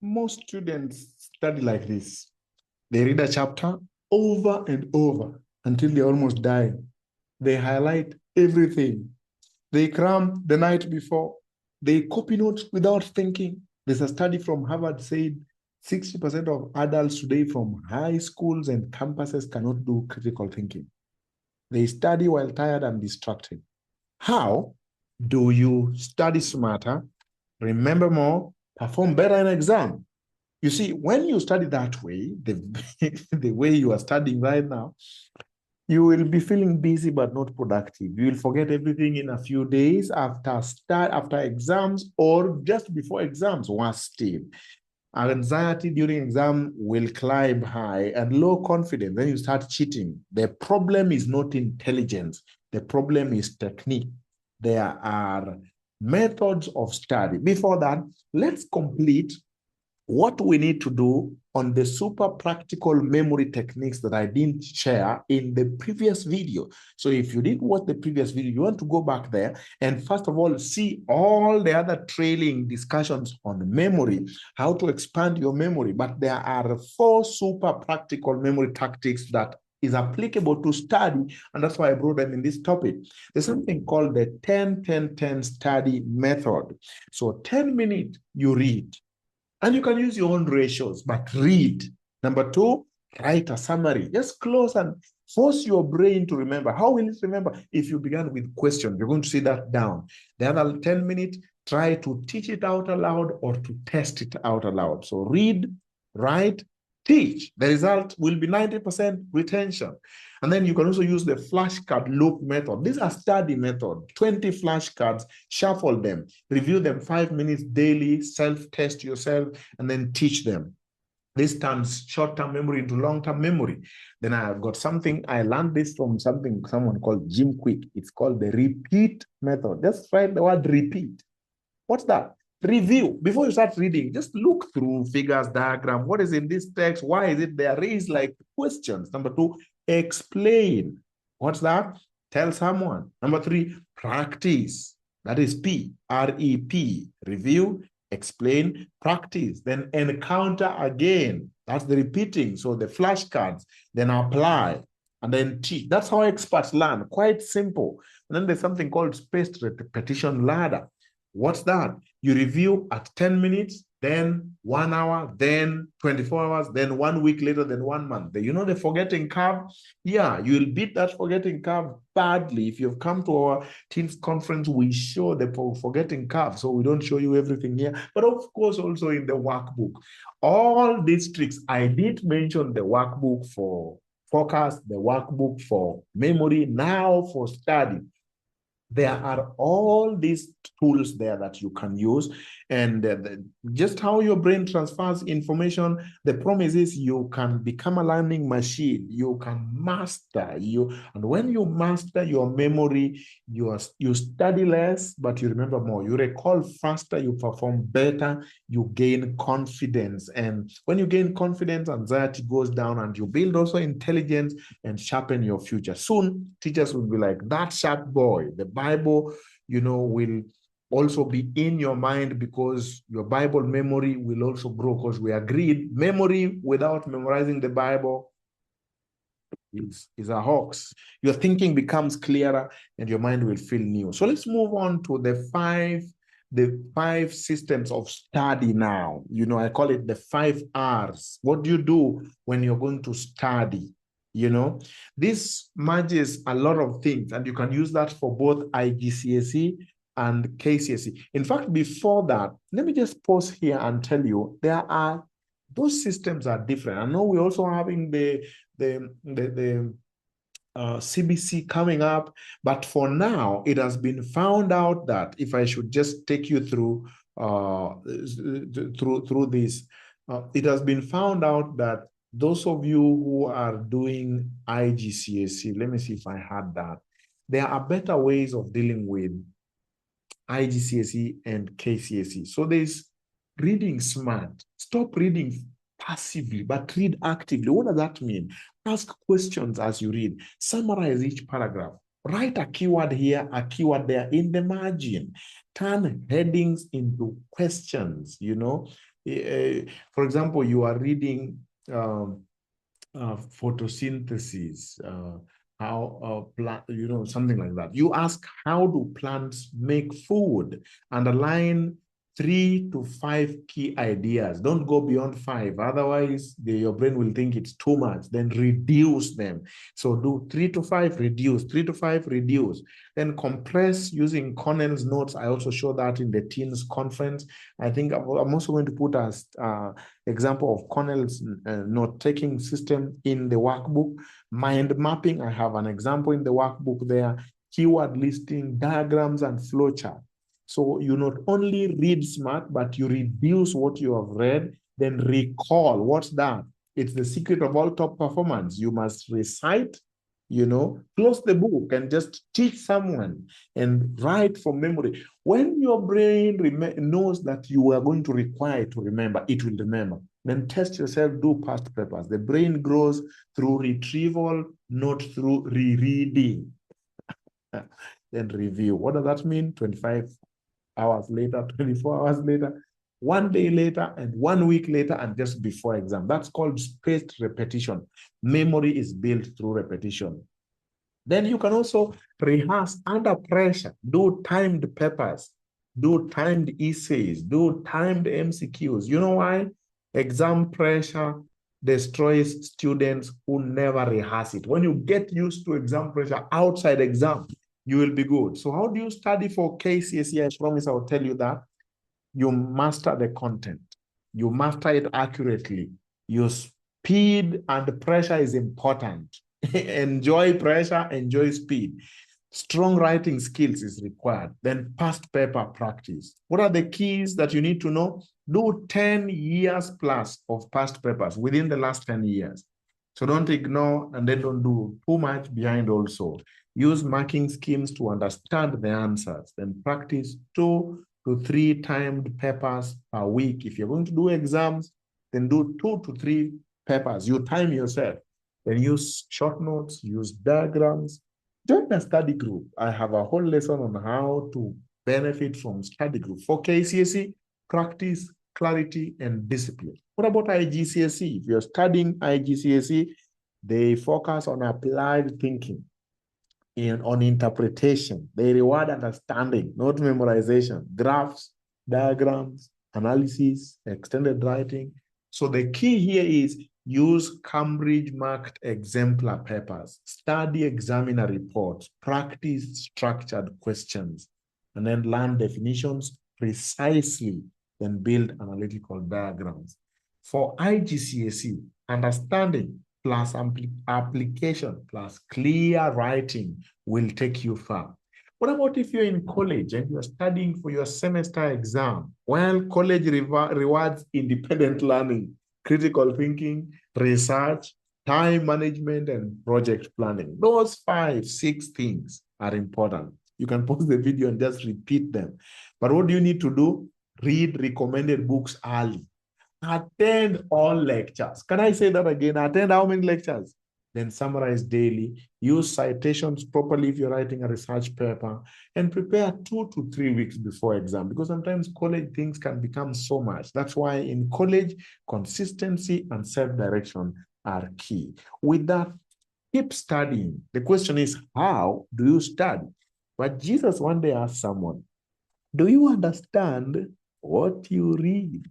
Most students study like this. They read a chapter over and over until they almost die. They highlight everything. They cram the night before. They copy notes without thinking. There's a study from Harvard said 60% of adults today from high schools and campuses cannot do critical thinking. They study while tired and distracted. How do you study smarter, remember more, perform better in exam? You see, when you study that way, the way you are studying right now, you will be feeling busy but not productive. You will forget everything in a few days after exams or just before exams. Worse still, anxiety during exam will climb high and low confidence. Then you start cheating. The problem is not intelligence. The problem is technique. There are methods of study. Before that, let's complete what we need to do on the super practical memory techniques that I didn't share in the previous video. So if you didn't watch the previous video, you want to go back there and first of all, see all the other trailing discussions on memory, how to expand your memory. But there are 4 super practical memory tactics that is applicable to study, and that's why I brought them in this topic. There's something called the 10-10-10 study method. So 10 minutes you read, and you can use your own ratios, but read. Number 2, write a summary. Just close and force your brain to remember. How will it remember? If you began with questions, you're going to see that down. The other 10 minutes, try to teach it out aloud or to test it out aloud. So read, write, teach. The result will be 90% retention. And then you can also use the flashcard loop method. These are study method, 20 flashcards, shuffle them, review them 5 minutes daily, self-test yourself, and then teach them. This turns short-term memory into long-term memory. Then I've got something, I learned this from someone called Jim Quick. It's called the repeat method. Just write the word repeat. What's that? Review. Before you start reading, just look through figures, diagram. What is in this text? Why is it there? Raise like questions. Number 2, explain. What's that? Tell someone. Number 3, practice. That is P, R-E-P. Review, explain, practice. Then encounter again. That's the repeating. So the flashcards. Then apply. And then teach. That's how experts learn. Quite simple. And then there's something called spaced repetition ladder. What's that? You review at 10 minutes, then 1 hour, then 24 hours, then 1 week later, then 1 month. You know the forgetting curve? Yeah, you will beat that forgetting curve badly. If you've come to our Teams conference, we show the forgetting curve. So we don't show you everything here, but of course also in the workbook. All these tricks, I did mention the workbook for focus, the workbook for memory, now for study. There are all these tools there that you can use, and just how your brain transfers information. The promise is you can become a learning machine. You can master and when you master your memory, you study less, but you remember more. You recall faster. You perform better. You gain confidence, and when you gain confidence, anxiety goes down, and you build also intelligence and sharpen your future. Soon, teachers will be like, that sharp boy. The Bible, will also be in your mind, because your Bible memory will also grow, because we agreed memory without memorizing the Bible is a hoax. Your thinking becomes clearer and your mind will feel new. So let's move on to the five systems of study now. I call it the 5 R's. What do you do when you're going to study? This merges a lot of things, and you can use that for both IGCSE and KCSE. In fact, before that, let me just pause here and tell you those systems are different. I know we're also having the CBC coming up, but for now, it has been found out that, if I should just take you through this, it has been found out that those of you who are doing IGCSE, let me see if I had that. There are better ways of dealing with IGCSE and KCSE. So there's reading smart. Stop reading passively, but read actively. What does that mean? Ask questions as you read. Summarize each paragraph. Write a keyword here, a keyword there in the margin. Turn headings into questions, For example, you are reading photosynthesis, how plant, something like that. You ask, how do plants make food? Underline 3 to 5 key ideas. Don't go beyond 5. Otherwise, your brain will think it's too much. Then reduce them. So do 3 to 5, reduce. 3 to 5, reduce. Then compress using Cornell's notes. I also show that in the teens conference. I think I'm also going to put as example of Cornell's note-taking system in the workbook. Mind mapping, I have an example in the workbook there. Keyword listing, diagrams, and flowchart. So you not only read smart, but you reduce what you have read, then recall. What's that? It's the secret of all top performance. You must recite, close the book and just teach someone and write from memory. When your brain knows that you are going to require to remember, it will remember. Then test yourself, do past papers. The brain grows through retrieval, not through rereading. Then review. What does that mean? 25 hours later, 24 hours later, 1 day later, and 1 week later, and just before exam. That's called spaced repetition. Memory is built through repetition. Then you can also rehearse under pressure, do timed papers, do timed essays, do timed MCQs. You know why? Exam pressure destroys students who never rehearse it. When you get used to exam pressure outside exam, you will be good. So how do you study for KCSE? I promise I'll tell you that. You master the content. You master it accurately. Your speed and pressure is important. Enjoy pressure, enjoy speed. Strong writing skills is required. Then past paper practice. What are the keys that you need to know? Do 10 years plus of past papers within the last 10 years. So don't ignore and then don't do too much behind also. Use marking schemes to understand the answers. Then practice 2 to 3 timed papers per week. If you're going to do exams, then do 2 to 3 papers. You time yourself. Then use short notes, use diagrams. Join a study group. I have a whole lesson on how to benefit from study group. For KCSE, practice, clarity, and discipline. What about IGCSE? If you're studying IGCSE, they focus on applied thinking and on interpretation. They reward understanding, not memorization. Graphs, diagrams, analysis, extended writing. So the key here is use Cambridge marked exemplar papers, study examiner reports, practice structured questions, and then learn definitions precisely, then build analytical diagrams. For IGCSE, understanding plus application plus clear writing will take you far. What about if you're in college and you're studying for your semester exam? Well, college rewards independent learning, critical thinking, research, time management, and project planning. Those 5, 6 things are important. You can pause the video and just repeat them. But what do you need to do? Read recommended books early. Attend all lectures. Can I say that again? Attend how many lectures? Then summarize daily. Use citations properly if you're writing a research paper, and prepare 2 to 3 weeks before exam, because sometimes college things can become so much. That's why in college, consistency and self-direction are key. With that, keep studying. The question is, how do you study? But Jesus one day asked someone, do you understand what you read?